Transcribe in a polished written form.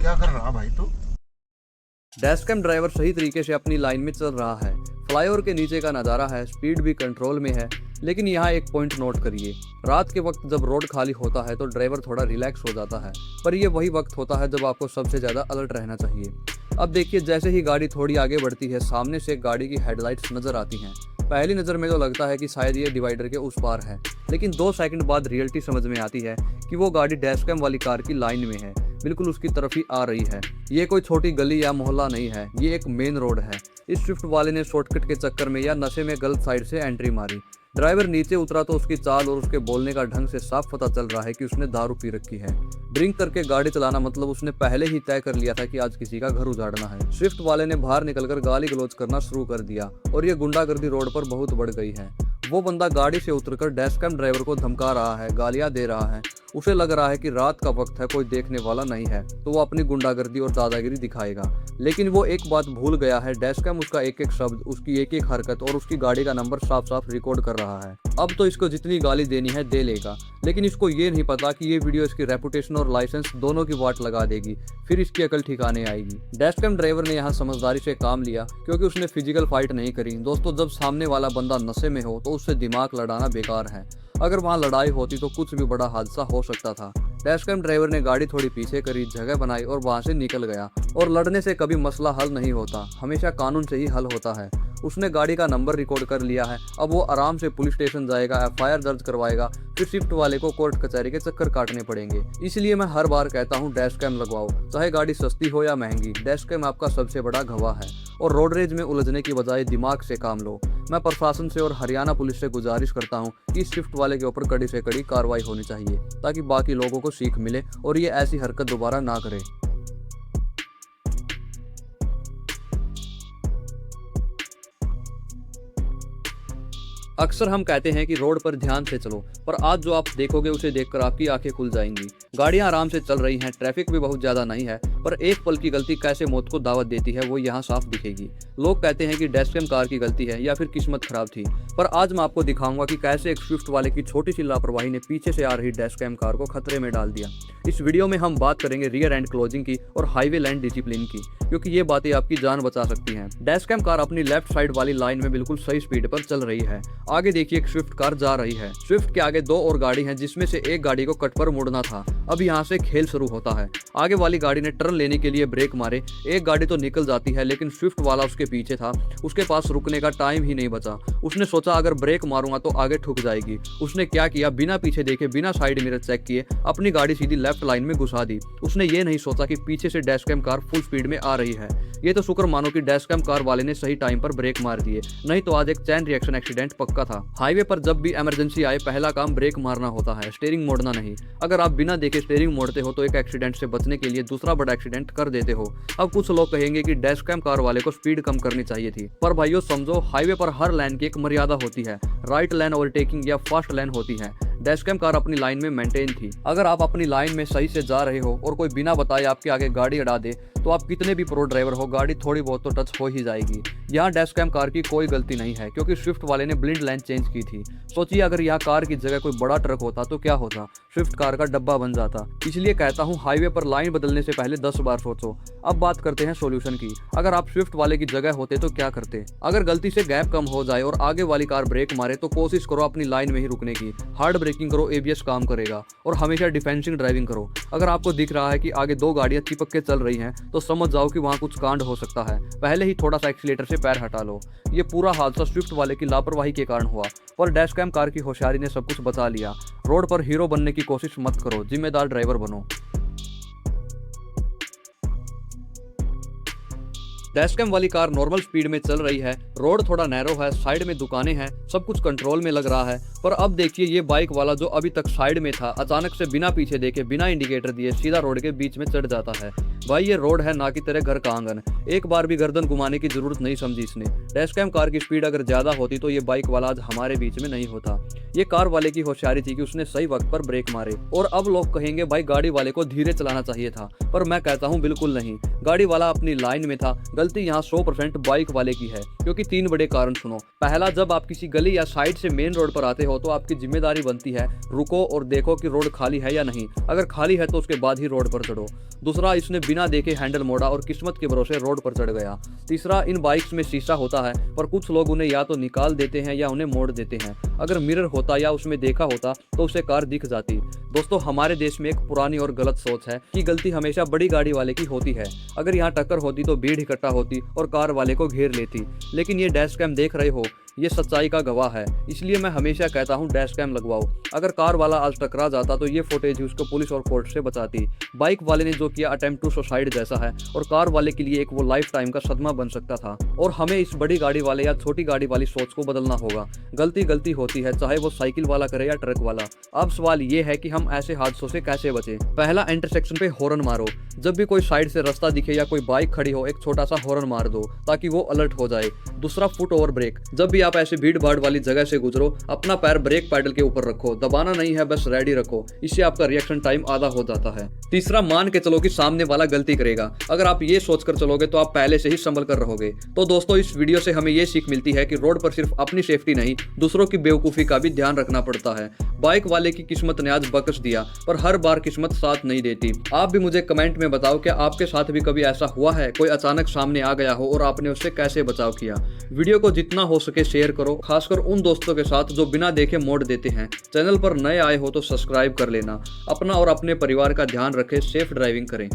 क्या कर रहा भाई तू? डैश कैम ड्राइवर सही तरीके से अपनी लाइन में चल रहा है। फ्लाईओवर के नीचे का नज़ारा है, स्पीड भी कंट्रोल में है। लेकिन यहाँ एक पॉइंट नोट करिए, रात के वक्त जब रोड खाली होता है तो ड्राइवर थोड़ा रिलैक्स हो जाता है, पर यह वही वक्त होता है जब आपको सबसे ज़्यादा अलर्ट रहना चाहिए। अब देखिए, जैसे ही गाड़ी थोड़ी आगे बढ़ती है, सामने से एक गाड़ी की हेडलाइट्स नज़र आती हैं। पहली नज़र में तो लगता है कि शायद ये डिवाइडर के उस पार है, लेकिन 2 सेकंड बाद रियलिटी समझ में आती है कि वो गाड़ी डैश कैम वाली कार की लाइन में है, बिल्कुल उसकी तरफ ही आ रही है। ये कोई छोटी गली या मोहल्ला नहीं है, ये एक मेन रोड है। इस स्विफ्ट वाले ने शॉर्टकट के चक्कर में या नशे में गलत साइड से एंट्री मारी। ड्राइवर नीचे उतरा तो उसकी चाल और उसके बोलने का ढंग से साफ पता चल रहा है कि उसने दारू पी रखी है। ड्रिंक करके गाड़ी चलाना मतलब उसने पहले ही तय कर लिया था कि आज किसी का घर उजाड़ना है। स्विफ्ट वाले ने बाहर निकलकर गाली गलौज करना शुरू कर दिया और ये गुंडागर्दी रोड पर बहुत बढ़ गई है। वो बंदा गाड़ी से उतरकर डैश कैम ड्राइवर को धमका रहा है, गालियां दे रहा है। उसे लग रहा है कि रात का वक्त है, कोई देखने वाला नहीं है, तो वो अपनी गुंडागर्दी और दादागिरी दिखाएगा। लेकिन वो एक बात भूल गया है, डैश कैम उसका एक एक शब्द, उसकी एक एक हरकत और उसकी गाड़ी का नंबर साफ साफ रिकॉर्ड कर रहा है। अब तो इसको जितनी गाली देनी है दे लेगा, लेकिन इसको ये नहीं पता कि ये वीडियो इसकी रेपुटेशन और लाइसेंस दोनों की वाट लगा देगी, फिर इसकी अकल ठिकाने आएगी। डैश कैम ड्राइवर ने यहाँ समझदारी से काम लिया, क्योंकि उसने फिजिकल फाइट नहीं करी। दोस्तों, जब सामने वाला बंदा नशे में हो तो उससे दिमाग लड़ाना बेकार है। अगर वहाँ लड़ाई होती तो कुछ भी बड़ा हादसा हो सकता था। डैश कैम ड्राइवर ने गाड़ी थोड़ी पीछे करी, जगह बनाई और वहां से निकल गया। और लड़ने से कभी मसला हल नहीं होता, हमेशा कानून से ही हल होता है। उसने गाड़ी का नंबर रिकॉर्ड कर लिया है, अब वो आराम से पुलिस स्टेशन जाएगा, एफआईआर दर्ज करवाएगा, फिर स्विफ्ट वाले को कोर्ट कचहरी के चक्कर काटने पड़ेंगे। इसलिए मैं हर बार कहता हूँ, डैश कैम लगवाओ, चाहे गाड़ी सस्ती हो या महंगी। डैश कैम आपका सबसे बड़ा गवाह है। और रोड रेज में उलझने की बजाय दिमाग से काम लो। मैं प्रशासन से और हरियाणा पुलिस से गुजारिश करता हूँ कि स्विफ्ट वाले के ऊपर कड़ी से कड़ी कार्रवाई होनी चाहिए, ताकि बाकी लोगों को सीख मिले और ये ऐसी हरकत दोबारा ना करे। अक्सर हम कहते हैं कि रोड पर ध्यान से चलो, पर आज जो आप देखोगे उसे देखकर आपकी आंखें खुल जाएंगी। गाड़ियां आराम से चल रही हैं, ट्रैफिक भी बहुत ज्यादा नहीं है, पर एक पल की गलती कैसे मौत को दावत देती है वो यहाँ साफ दिखेगी। लोग कहते हैं कि डैश कैम कार की गलती है या फिर किस्मत खराब थी, पर आज मैं आपको दिखाऊंगा कि कैसे एक स्विफ्ट वाले की छोटी सी लापरवाही ने पीछे से आ रही डैश कैम कार को खतरे में डाल दिया। इस वीडियो में हम बात करेंगे रियर एंड क्लोजिंग की और हाईवे लैंड डिसिप्लिन की, क्योंकि ये बातें आपकी जान बचा सकती हैं। डैश कैम कार अपनी लेफ्ट साइड वाली लाइन में बिल्कुल सही स्पीड पर चल रही है। आगे देखिए, एक स्विफ्ट कार जा रही है। स्विफ्ट के आगे 2 और गाड़ी हैं, जिसमें से एक गाड़ी को कट पर मुड़ना था। अब यहाँ से खेल शुरू होता है। आगे वाली गाड़ी ने टर्न लेने के लिए ब्रेक मारे, एक गाड़ी तो निकल जाती है, लेकिन स्विफ्ट वाला उसके पीछे था। उसके पास रुकने का टाइम ही नहीं बचा। उसने सोचा अगर ब्रेक मारूंगा तो आगे ठुक जाएगी। उसने क्या किया, बिना पीछे देखे, बिना साइड मिरर चेक किए अपनी गाड़ी सीधी लेफ्ट लाइन में घुसा दी। उसने ये नहीं सोचा कि पीछे से dash cam car full speed में आ रही है। ये तो शुक्र मानो कि डैश कैम कार वाले ने सही टाइम पर ब्रेक मार दिए, नहीं तो आज एक चैन रिएक्शन एक्सीडेंट पक्का था। हाईवे पर जब भी इमरजेंसी आए, पहला काम ब्रेक मारना होता है, स्टीयरिंग मोड़ना नहीं। अगर आप बिना देखे स्टीयरिंग मोड़ते हो तो एक एक्सीडेंट से बचने के लिए दूसरा बड़ा एक्सीडेंट कर देते हो। अब कुछ लोग कहेंगे कि डैश कैम कार वाले को स्पीड कम करनी चाहिए थी, पर भाइयों समझो, हाईवे पर हर लाइन की एक मर्यादा होती है। राइट लाइन ओवरटेकिंग या फास्ट लाइन होती है। डैश कैम कार अपनी लाइन में मेंटेन थी। अगर आप अपनी लाइन में सही से जा रहे हो और कोई बिना बताए आपके आगे गाड़ी अड़ा दे, तो आप कितने भी प्रो ड्राइवर हो, गाड़ी थोड़ी बहुत तो टच हो ही जाएगी। यहाँ डैश कैम कार की कोई गलती नहीं है, क्योंकि स्विफ्ट वाले ने ब्लिंड लाइन चेंज की थी। सोचिए, अगर यहाँ कार की जगह कोई बड़ा ट्रक होता तो क्या होता, स्विफ्ट कार का डब्बा बन जाता। इसलिए कहता हूँ, हाईवे पर लाइन बदलने से पहले 10 बार सोचो। अब बात करते हैं सॉल्यूशन की। अगर आप स्विफ्ट वाले की जगह होते तो क्या करते? अगर गलती से गैप कम हो जाए और आगे वाली कार ब्रेक मारे, तो कोशिश करो अपनी लाइन में ही रुकने की। हार्ड ब्रेकिंग करो, एबीएस काम करेगा। और हमेशा डिफेंसिंग ड्राइविंग करो। अगर आपको दिख रहा है कि आगे 2 गाड़ियां चिपक के चल रही हैं, तो समझ जाओ कि वहां कुछ कांड हो सकता है। पहले ही थोड़ा सा एक्सीलेटर से पैर हटा लो। ये पूरा हादसा स्विफ्ट वाले की लापरवाही के कारण हुआ, पर डैश कैम कार की होशियारी ने सब कुछ बचा लिया। रोड पर हीरो बनने की कोशिश मत करो, जिम्मेदार ड्राइवर बनो। डैश कैम वाली कार नॉर्मल स्पीड में चल रही है, रोड थोड़ा नैरो है, साइड में दुकानें हैं, सब कुछ कंट्रोल में लग रहा है। पर अब देखिए, ये बाइक वाला जो अभी तक साइड में था, अचानक से बिना पीछे देखे, बिना इंडिकेटर दिए सीधा रोड के बीच में चढ़ जाता है। भाई, ये रोड है, ना कि तेरे घर का आंगन। एक बार भी गर्दन घुमाने की जरूरत नहीं समझी इसने। डैश कैम कार की स्पीड अगर ज्यादा होती तो ये बाइक वाला आज हमारे बीच में नहीं होता। ये कार वाले की होशियारी थी कि उसने सही वक्त पर ब्रेक मारे। और अब लोग कहेंगे भाई गाड़ी वाले को धीरे चलाना चाहिए था, पर मैं कहता हूँ बिल्कुल नहीं। गाड़ी वाला अपनी लाइन में था। गलती यहाँ 100% बाइक वाले की है, क्योंकि 3 बड़े कारण सुनो। पहला, जब आप किसी गली या साइड से मेन रोड पर आते हो तो आपकी जिम्मेदारी बनती है रुको और देखो कि रोड खाली है या नहीं। अगर खाली है तो उसके बाद ही रोड पर चढ़ो। दूसरा, इसने बिना देखे हैंडल मोड़ा और किस्मत के भरोसे रोड पर चढ़ गया। तीसरा, इन बाइक्स में शीशा होता है, पर कुछ लोग उन्हें या तो निकाल देते हैं या उन्हें मोड़ देते हैं। अगर मिरर होता या उसमें देखा होता तो उसे कार दिख जाती। दोस्तों, हमारे देश में एक पुरानी और गलत सोच है कि गलती हमेशा बड़ी गाड़ी वाले की होती है। अगर यहाँ टक्कर होती तो भीड़ इकट्ठा होती और कार वाले को घेर लेती। लेकिन ये डैश कैम देख रहे हो, ये सच्चाई का गवाह है। इसलिए मैं हमेशा कहता हूँ डैश कैम लगवाओ। अगर कार वाला आज टकरा जाता तो ये फुटेज उसको पुलिस और कोर्ट से बचाती। बाइक वाले ने जो किया अटेम्प्ट टू सुसाइड जैसा है, और कार वाले के लिए एक वो लाइफ टाइम का सदमा बन सकता था। और हमें इस बड़ी गाड़ी वाले या छोटी गाड़ी वाली सोच को बदलना होगा। गलती गलती होती है, चाहे वो साइकिल वाला करे या ट्रक वाला। अब सवाल ये है कि हम ऐसे हादसों से कैसे बचें। पहला, इंटरसेक्शन पे हॉर्न मारो। जब भी कोई साइड से रास्ता दिखे या कोई बाइक खड़ी हो, एक छोटा सा हॉर्न मार दो ताकि वो अलर्ट हो जाए। दूसरा, फुट ओवर ब्रेक। जब भी आप ऐसे भीड़ भाड़ वाली जगह से गुजरो, अपना पैर ब्रेक पैडल के ऊपर रखो। दबाना नहीं है, बस रेडी रखो। इससे आपका रिएक्शन टाइम आधा हो जाता है। तीसरा, मान के चलो कि सामने वाला गलती करेगा। अगर आप ये सोचकर चलोगे तो आप पहले से ही संभल कर रहोगे। तो दोस्तों, इस वीडियो से हमें ये सीख मिलती है कि रोड पर सिर्फ अपनी सेफ्टी नहीं, दूसरों की बेवकूफी का भी ध्यान रखना पड़ता है। बाइक वाले की किस्मत ने आज बख्श दिया, पर हर बार किस्मत साथ नहीं देती। आप भी मुझे कमेंट में बताओ कि आपके साथ भी कभी ऐसा हुआ है, कोई अचानक सामने आ गया हो और आपने उससे कैसे बचाव किया। वीडियो को जितना हो सके शेयर करो, खासकर उन दोस्तों के साथ जो बिना देखे मोड़ देते हैं। चैनल पर नए आए हो तो सब्सक्राइब कर लेना। अपना और अपने परिवार का ध्यान रखें, सेफ ड्राइविंग करें।